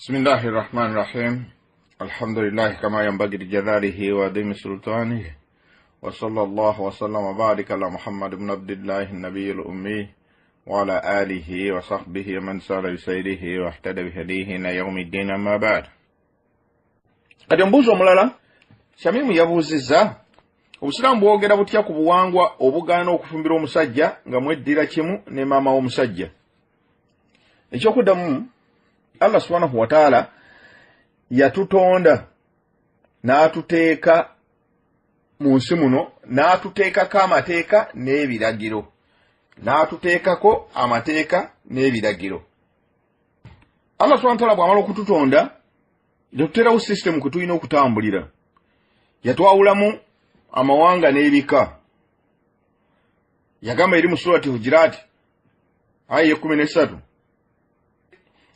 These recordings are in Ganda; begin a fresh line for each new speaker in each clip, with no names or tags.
بسم الله الرحمن الرحيم. الحمد لله كما ينبغي لجلاله وعظيم سلطانه، وصلى الله وسلم وبارك على محمد بن عبد الله النبي الأمي وعلى آله وصحبه ومن سار بسيره واهتدى بهديه إلى يوم الدين. أما بعد. kati mbuzo mulala Shamimu yabuuzizza Obusiraamu bwogera butya ku buwangwa obugaana okufumbira omusajja nga mweddira kimu ne maama w'omusajja. Ekyokuddamu, Allah subhanahu wa ta'ala yatutonda n'atuteeka mu nsi muno, n'atuteekako amateeka n'ebiragiro. N'atuteekako amateeka n'ebiragiro. Allah subhanahu wa ta'ala bw'amala okututonda yatuterawo system kwe tulina okutambulira. Yatwawulamu amawanga n'ebika. Yagamba eri mu surati Hujurat aya 13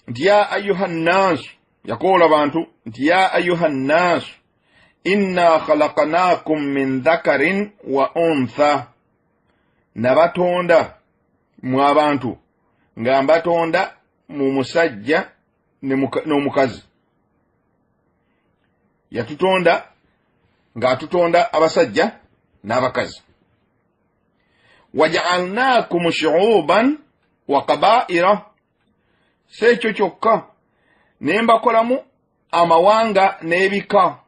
nti ya ayuha nnas, yakola abantu nti ya ayuha nnas inna khalaqnakum min dhakarin wa untha, nabatonda mu abantu nga mbatonda mu musajja n'omukazi. Yatutonda nga atutonda abasajja n'abakazi. Waja'alnakum shu'uban wa qaba'ira, sekyo kyokka nembakolamu amawanga n'ebika.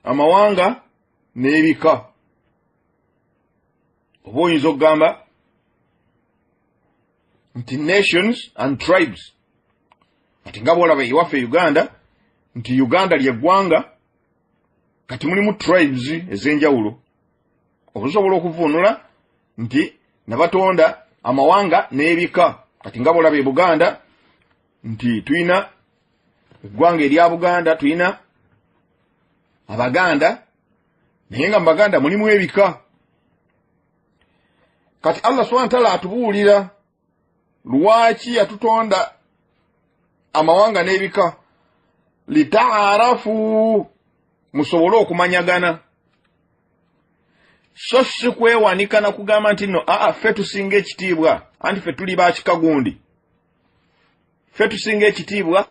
Amawanga n'ebika. Oba oyinza okugamba nti nations and tribes. Kati nga bw'olaba ewaffe Uganda nti Uganda ly'eggwanga, kati mulimu tribes ez'enjawulo. Okusobola okuvunula nti nabatonda amawanga n'ebika. Kati nga bw'olaba e Buganda nti tuyina eggwanga erya Buganda, tuyina Abaganda, naye nga mu Baganda mulimu ebika. Kati Allah subhanahu wa ta'ala atubuulira lwaki yatutonda amawanga n'ebika. Litaarafu, musobole okumanyagana. So si kwewanika na kugamba nti no ffe tusinga ekitiibwa anti ffe tuli ba kikagundi. Ffe tusinga ekitiibwa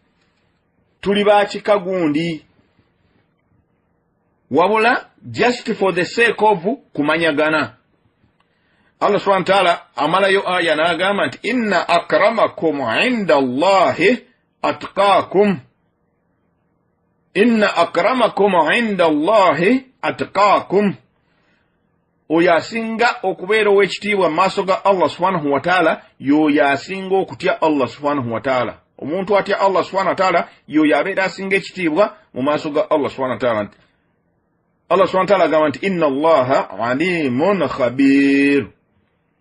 tuli ba kikagundi. Wabula just for the sake of kumanyagana. Allah subhanahu wa ta'ala amalayo aya n'agamba nti inna akramakum inda Allahi atqakum. Inna akramakum inda Allahi atqakum. Oyo asinga okubeera ow'ekitiibwa mu maaso ga Allah subhanahu wa ta'ala y'oyo asinga okutya Allah subhanahu wa ta'ala. Omuntu atya Allah subhanahu wa ta'ala y'oyo abeera asinga ekitiibwa mu maaso ga Allah subhanahu wa ta'ala. Allah subhanahu wa ta'ala agamba nti inna Allaha alimun khabir.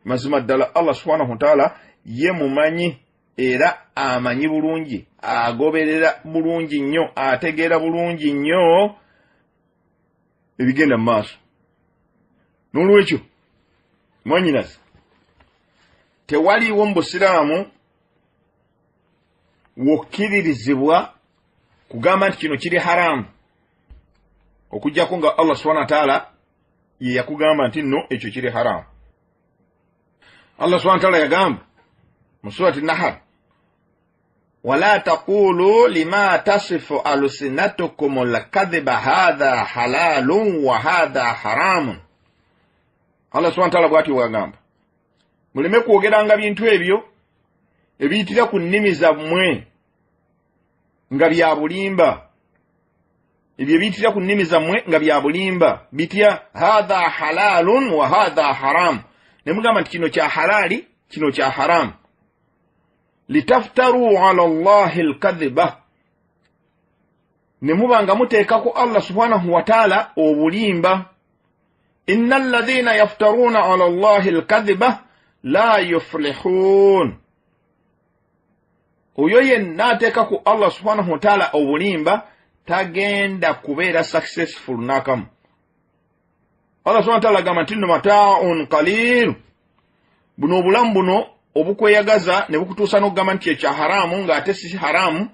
Mazima ddala Allah subhanahu wa ta'ala ye mumanyi era amanyi bulungi, agoberera bulungi nnyo, ategeera bulungi nnyo ebigenda mu maaso. N'olwekyo mwanyinazi, tewaliwo mu Busiraamu wokkiririzibwa kugamba nti kino kiri haramu okuggyako nga Allah subhanahu wa ta'ala ye yakugamba nti no ekyo kiri haramu. Allah subhanahu wa ta'ala yagamba mu surati Nahl, wala taqulu lima tasifu alsinatukum alkadhiba hadha halalun wa hadha haramun. Allah subhanahu wa ta'ala bw'ati wagamba, muleme kwogeranga bintu ebyo ebiyitira ku nnimi zammwe nga bya bulimba. Ebyo ebiyitira ku nnimi zammwe nga bya bulimba bitya hadha halalun wa hadha haram. Ne mugamba nti kino kya halali, kino kya haramu. Litaftaru ala Allahi alkadhiba, ne mubanga muteekako Allah subhanahu wa ta'ala obulimba. Innal ladhina yaftaruna ala Allahi alkadhiba la yuflihun. Oyo yenna ateekako Allah subhanahu wa ta'ala obulimba tagenda kubeera successful nakamu. Allah subhanahu wa ta'ala agamba nti mata'un qalil. Buno obulamu buno obukweyagaza ne bukutuusa n'okugamba nti ekya haramu ng'ate si haramu.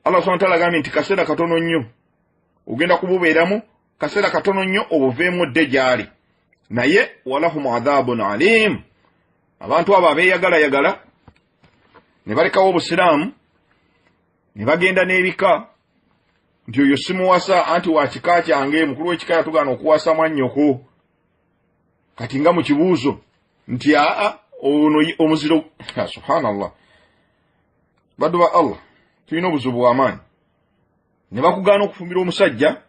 Allah subhanahu wa ta'ala agamba nti kaseera katono nnyo ogenda kububeeramu, kaseera katono nnyo obuveemu dde gy'ali. Naye walahum adhabun alim. Abantu abo abeeyagalayagala ne balekawo obusiraamu ne bagenda n'ebika nti oyo simuwasa anti wa kika kyange, mukulu w'ekika yatugaana okuwasa mwannyoko. Kati nga mu kibuuzo nti ono omuziro. Subhanallah, baddu ba Allah tulina obuzibu bw'amaanyi. Ne bakugaana okufumbira omusajja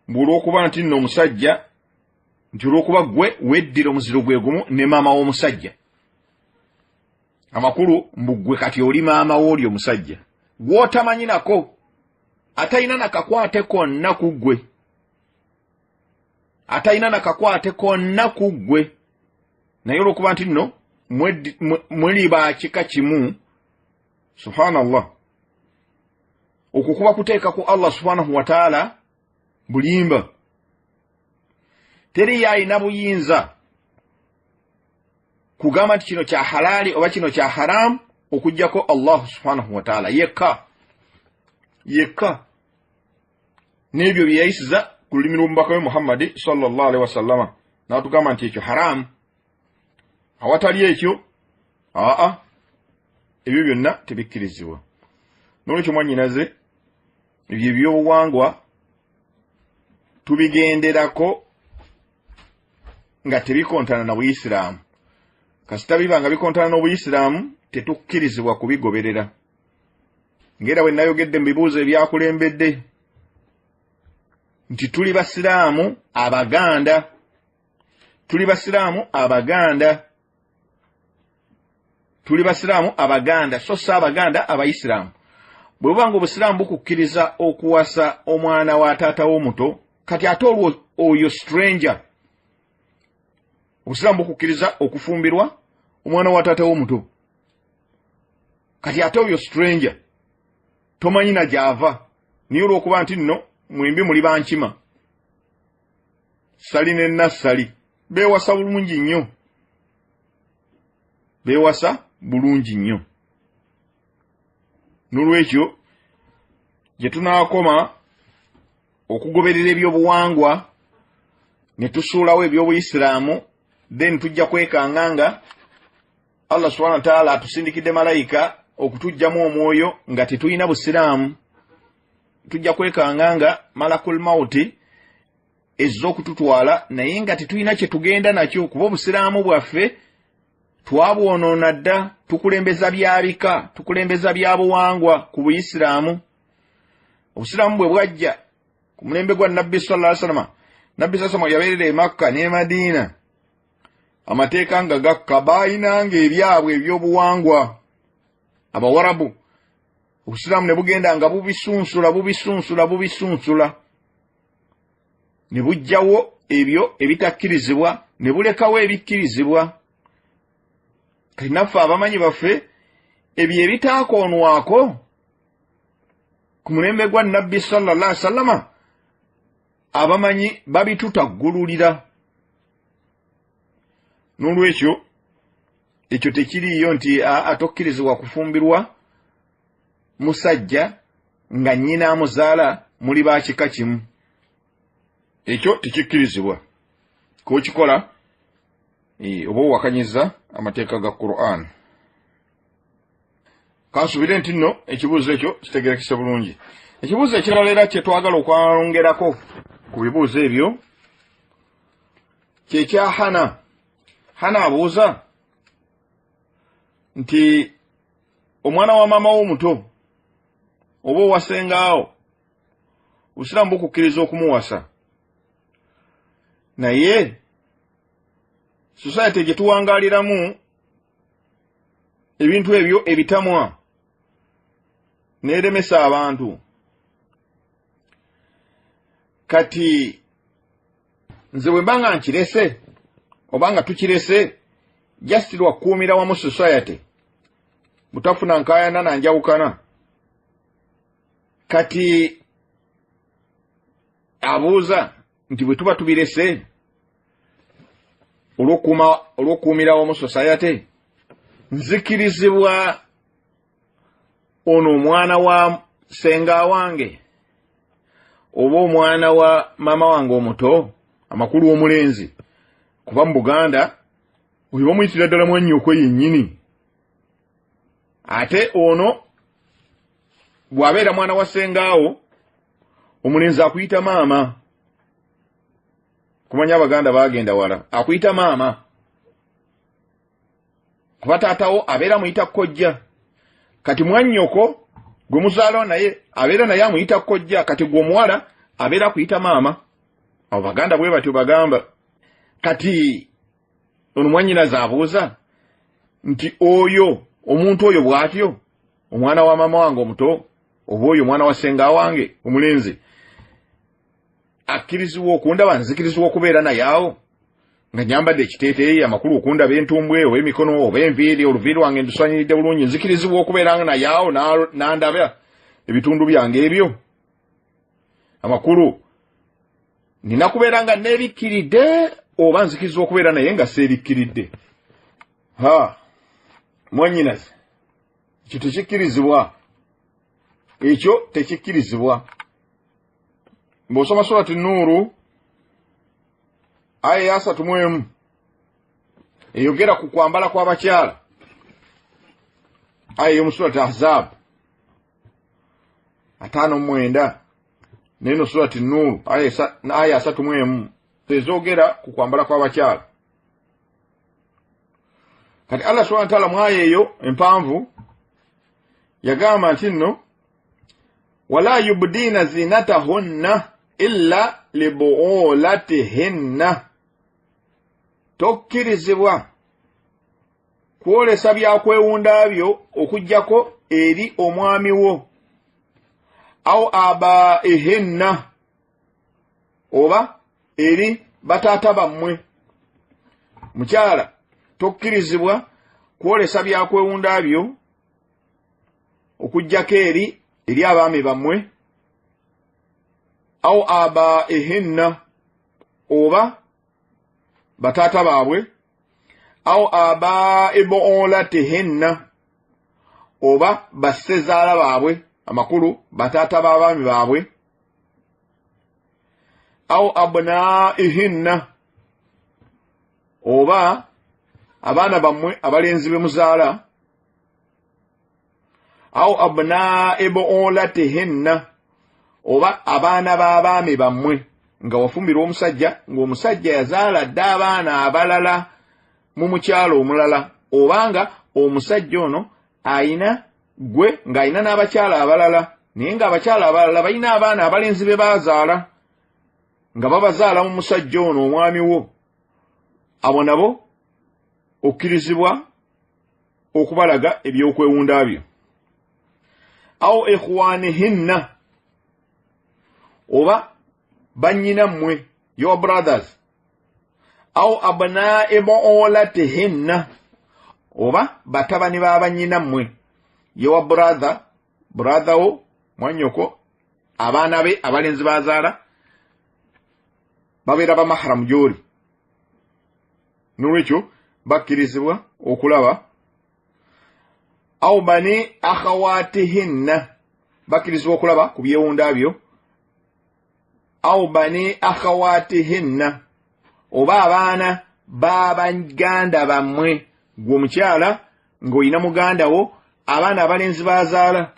olw'okuba nti nno omusajja nti olw'okuba gwe weddira omuziro gwe gumu ne maama w'omusajja. Amakulu mbugwe kati oli maama w'oli omusajja gw'otamanyi nako, atalina nakakwate konna ku ggwe, atalina nakakwate konna ku ggwe, naye olw'okuba nti nno muli ba kika kimu. Subhanallah, okukuba kuteeka ku Allah subhanahu wa ta'ala bulimba. Teri yalina buyinza kugamba nti kino kya halali oba kino kya haramu okujjako Allah subhanahu wa ta'ala yekka n'ebyo bye yayisiza ku lulimi lw'omubaka we Muhammad sallallahu alaihi wasallama n'atugamba nti ekyo haramu. Awatali ekyo ebyo byonna tebikkirizibwa. N'olwekyo mwannyinaze ebyo ebyobuwangwa tubigenderako nga tebikontana na Buyisiraamu. Kasita biba nga bikontana n'Obuyisiraamu tetukkirizibwa kubigoberera. Ngera bwe nayogedde mu bibuuzo ebyakulembedde nti tuli Basiraamu Abaganda, tuli Basiraamu Abaganda, tuli Basiraamu Abaganda so si Abaganda Abayisiraamu. Bwe bubanga Obusiraamu bukukkiriza okuwasa omwana wa taata w'omuto, kati ate olwo oyo stranger. Obusiraamu bukukkiriza okufumbirwa omwana wa taata w'omuto, kati ate oyo stranger tomanyi na gy'ava. Niye olw'okuba nti nno mwembi muli bankima, Sali ne Nassali beewasa bulungi nnyo, beewasa bulungi nnyo. N'olwekyo gye tunaakoma okugoberera ebyobuwangwa ne tusuulawo eby'Obuyisiraamu, then tujja kwekanga nga Allah subhanahu wa ta'ala atusindikidde malayika okutujjamu omwoyo nga tetulina Busiraamu. Tujja kwekanga nga malakul mauti ezza okututwala naye nga tetulina kye tugenda nakyo, kuba Obusiraamu bwaffe twabwonoona dda. Tukulembeza byabika, tukulembeza byabuwangwa ku Buyisiraamu. Obusiraamu bwe bwajja ku mulembe gwa Nabbi sallallahu alaihi wasallam, Nabbi sallallahu alaihi wasallam yabeerera e Makka ne Madiina, amateeka nga gakka, baayinanga ebyabwe ebyobuwangwa Abawarabu. Obusiraamu ne bugenda nga bubisunsula ne bujjawo ebyo ebitakkirizibwa ne bulekawo ebikkirizibwa. Kati naffe abamanyi baffe ebyo ebitaakoonwako ku mulembe gwa Nabbi sallallahu alaihi wasallam abamanyi babitutaggululira. N'olwekyo ekyo tekiriyo nti atokkirizibwa kufumbirwa musajja nga nnyina amuzaala muli ba kika kimu. Ekyo tekikkirizibwa kukikola oba owakanyiza amateeka ga Qur'an. Kansubire nti nno ekibuuzo ekyo kitegerekese bulungi. Ekibuuzo ekirala era kye twagala okwongerako ku bibuuzo ebyo kyekya Hana. Hana abuuza nti omwana wa maama w'omuto oba owasengaawo Obusiraamu bukukkiriza okumuwasa, naye society gye tuwangaaliramu ebintu ebyo ebitamwa n'eremesa abantu. Kati nze bwe mbanga nkirese oba nga tukirese just lwakuumira wamu society butafuna nkaayana na njawukana, kati abuuza nti bwe tuba tubirese olw'okuumira wamu society, nzikirizibwa ono omwana wa senga wange oba omwana wa maama wange omuto, amakulu w'omulenzi, kuba mu Buganda oyo bamuyitira ddala mwannyoko yennyini. ate ono bw'abeera mwana wa sengaawo omulenzi akuyita maama. Kumanya abaganda bagenda wala, akuyita maama kuba taatawo abeera muyita kkojja. Kati mwannyoko gwe muzaalawo naye abeera naye amuyita kkojja, kati gwe omuwala abeera akuyita maama. Abo baganda bwe batyo bagamba. Kati ono mwannyinaze abuuza nti oyo omuntu oyo bw'atyo omwana wa maama wange omuto oba oyo omwana wa senga wange omulenzi akkirizibwa okundaba nzikirizibwa okubeera naye awo nga nyambadde ekiteeteeyi amakulu okundaba entumbwe oba emikono oba enviiri oluviiri wange nduswanyiridde bulungi nzikirizibwa okubeera naye awo nandaba ebitundu byange ebyo amakulu nina kubeera nga neebikkiridde oba nzikirizibwa okubeera naye nga seebikkiridde. Mwannyinaze ekyo tekikkirizibwa, ekyo tekikkirizibwa. Bw'osoma surati Nuuru aya ya 31 eyogera ku kwambala kw'abakyala, aya y'omu surati Ahzab 5:9 n'eno surati Nuuru aya ya 31 ezogera ku kwambala kw'abakyala. Kati Allah subhanahu wa ta'ala mu aya eyo empanvu yagamba nti nno wala yubdina zinatahunna illa libuulatihinna, tokkirizibwa kwolesa byakwewunda byo okujjako eri omwami wo au abaihinna oba eri bataata bammwe. Mukyala tokkirizibwa kwolesa byakwewunda byo okujjako eri abaami bammwe au abaihinna oba bataata baabwe au abaibuulatihinna oba bassezaala baabwe amakulu bataata b'abaami baabwe au abnaihinna oba abaana bammwe abalenzi be muzaala au abnaibuulatihinna oba abaana b'abaami bammwe nga wafumbirwa omusajja ng'omusajja yazaala dde abaana abalala mu mukyalo omulala, obanga omusajja ono ayina gwe ng'ayina n'abakyala abalala naye ng'abakyala abalala balina abaana abalenzi be baazaala nga babazaala mu musajja ono omwami wo, abo nabo okkirizibwa okubalaga ebyokwewunda byo. Au ikhwanihinna oba bannyina mmwe, your brothers, au abnaibuulatihinna oba batabani b'abannyina mmwe, your brother, brother wo mwannyoko abaana be abalenzi bazaala babeera bamahramu gy'oli, n'olwekyo bakkirizibwa okulaba. Au bani akhawatihinna bakkirizibwa okulaba ku byewunda byo. Au bani akhawatihinna oba abaana b'abaganda bammwe, gwe omukyala ng'olina muganda wo abaana abalenzi bazaala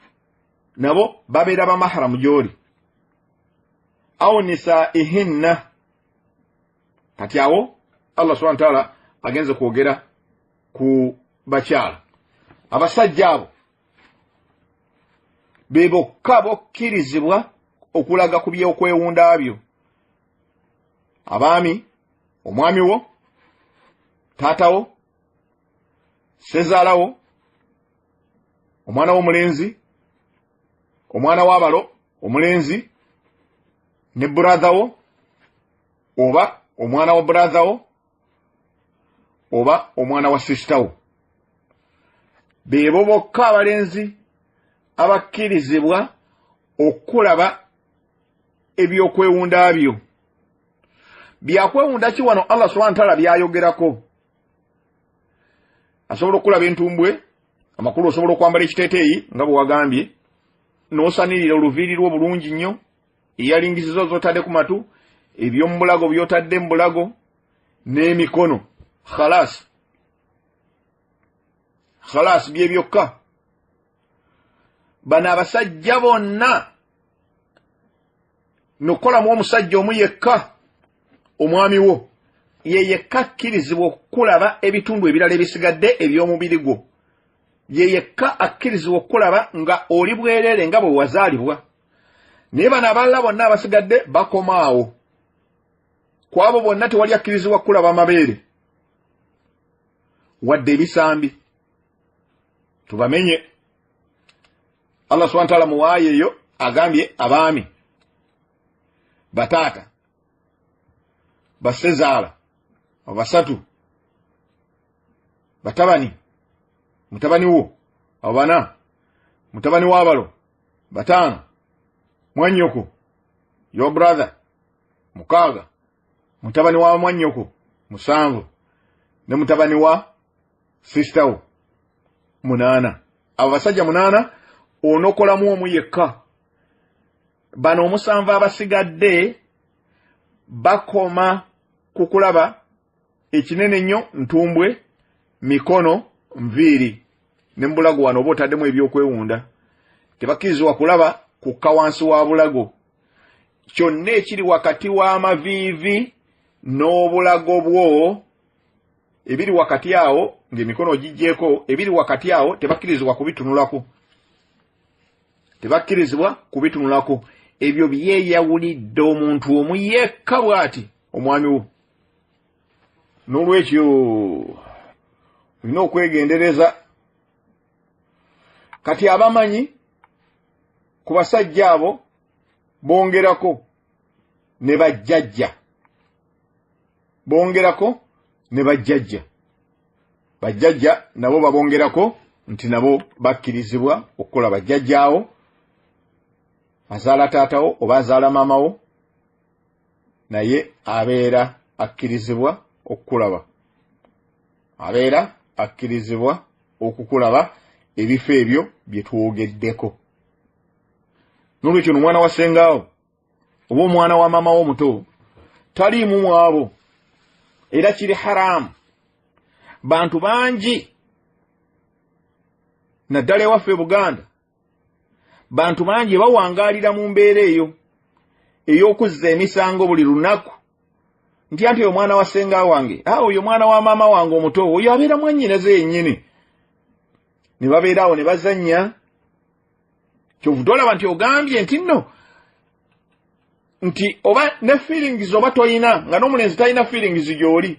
nabo babeera bamahramu gy'oli. Au nisaihinna, kati awo Allah subhanahu wa ta'ala agenze kwogera ku bakyala. Abasajja abo be bokka bokkirizibwa okulaga ku byokwewunda byo. Abaami, omwami wo, taata wo, ssezaala wo, omwana w'omulenzi, omwana w'abalo omulenzi, ne brother wo oba omwana wa brother wo oba omwana wa sister wo. Beebo bokka abalenzi abakkirizibwa okulaba ebyokwewunda byo. Byakwewunda ki wano Allah subhanahu wa ta'ala byayogerako? Asobola okulaba entumbwe, amakulu osobola okwambala ekiteeteeyi nga bwe wagambye, n'osanirira oluviiri lwo bulungi nnyo, eyalingizizo z'otadde ku matu, eby'omu bulago by'otadde mu bulago, n'emikono. Khalas bye byokka bana abasajja bonna nokolamu omusajja omu yekka omwami wo ye yekka akkirizibwa okukulaba ebitundu ebirala ebisigadde eby'omubiri gwo ye yekka akkirizibwa okukulaba nga oli bwereere nga bwe wazaalibwa naye bano abalala bonna abasigadde bakomaawo ku abo bonna tewali akkirizibwa kulaba amabeere wadde ebisambi tubamenye. Allah subhanahu wa ta'ala muwaye eyo agambye abaami bataata basezaala abasatu batabani mutabani wo abana mutabani wabalo batano mwanyoko your brother mukaaga mutabani wa mwanyoko musanvu ne mutabani wa sister wo munana abasajja munana onokolamu omu yekka bano omusanvu abasigadde bakoma kukulaba ekinene nnyo ntumbwe mikono nviiri nembulago wano oba otaddemu ebyokwewunda tebakkirizibwa kulaba kukka wansi wa bulago kyonna ekiri wakati w'amaviivi n'obulago bwo ebiri wakati awo ng'emikono ogiggyeko ebiri wakati awo tebakkirizibwa kubitunulako tebakkirizibwa kubitunulako ebyo byeyawulidde omuntu omu yekka bw'ati omwami wo n'olwekyo olina okwegendereza kati abamanyi ku basajja abo bongerako ne bajjajja bongerako ne bajjajja bajjajja nabo babongerako nti nabo bakkirizibwa okukola bajjajjaawo azaala taatawo oba azaala maamawo naye abeera akkirizibwa okukulaba abeera akkirizibwa okukulaba ebifo ebyo bye twogeddeko. N'olwekyo omwana wa ssengaawo oba omwana wa maama wo omuto taliimu mwabo era kiri haramu. Bantu bangi naddala ewaffe Buganda bantu bangi bawangaalira mu mbeera eyo ey'okuzza emisango buli lunaku nti anti oyo mwana wa ssenga wange oyo mwana wa maama wange omuto oyo abeera mwannyinaze yennyini ne babeeraawo ne bazannya kyovu tolaba nti ogambye nti nno nti oba ne feelings oba toyina nga n'omulenzi talina feelings gy'oli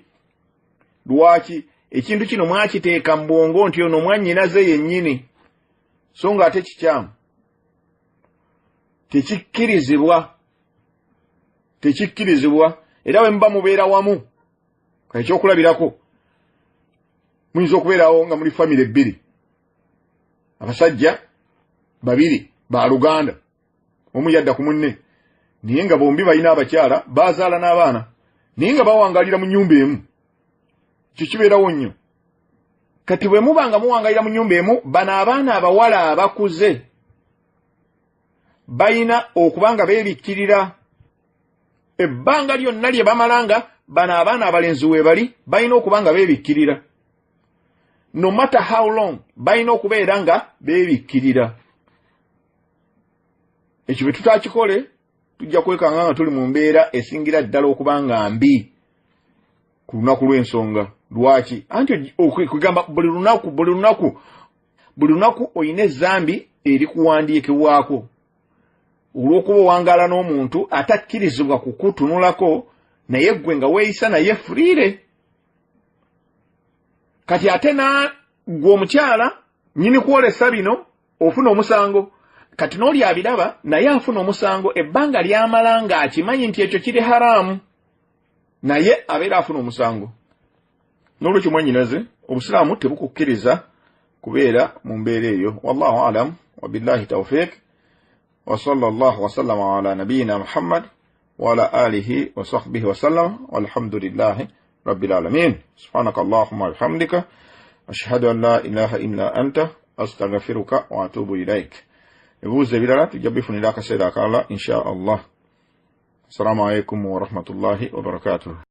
lwaki ekintu kino mwakiteeka mu bwongo nti ono mwannyinaze yennyini so nga ate kikyamu tekikkirizibwa era bwe muba mubeera wamu ekyokulabirako muyinza okubeerawo nga muli famire bbiri abasajja babiri ba Luganda omu yadda ku munne naye nga bombi balina abakyala bazaala n'abaana naye nga bawangalira mu nnyumba emu kikibeerawo nnyo. Kati bwe muba nga muwangalira mu nnyumba emu bano abaana abawala abakuze balina okuba nga beebikkirira ebbanga lyonna lye bamalanga bano abaana abalenzi we bali balina okuba nga beebikkirira no matter how long balina okubeera nga beebikkirira. Ekyo bwe tutakikole tujja kwekanga nga tuli mu mbeera esingira ddala okuba nga mbi ku lunaku lw'ensonga. Lwaki? Anti okugamba buli lunaku oyina ezzambi erikuwandiikibwako olw'okuba owangaala n'omuntu atakkirizibwa kukutunulako naye ggwe nga weeyisa naye furiire. Kati ate gwe omukyala nnyini kwolesa bino ofuna omusango kati n'oli abiraba naye afuna omusango ebbanga ly'amala ng'akimanyi nti ekyo kiri haramu naye abeera afuna omusango. N'olwekyo mwennyinaze obusiraamu tebukukkiriza kubeera mu mbeera eyo. Wallahu alam wa billahi tawfiq wa sallallahu wa sallama ala nabiyyina Muhammad wa ala alihi wa sahbihi wa sallam walhamdulillahi rabbil alamin. Subhanaka Allahumma wa bihamdika ashhadu an la ilaha illa anta astaghfiruka wa atubu ilaik. Ebibuuzo ebirala tujja bifunira akaseera akalala insha Allah. Assalamu alaikum wa rahmatullahi wa barakatuh.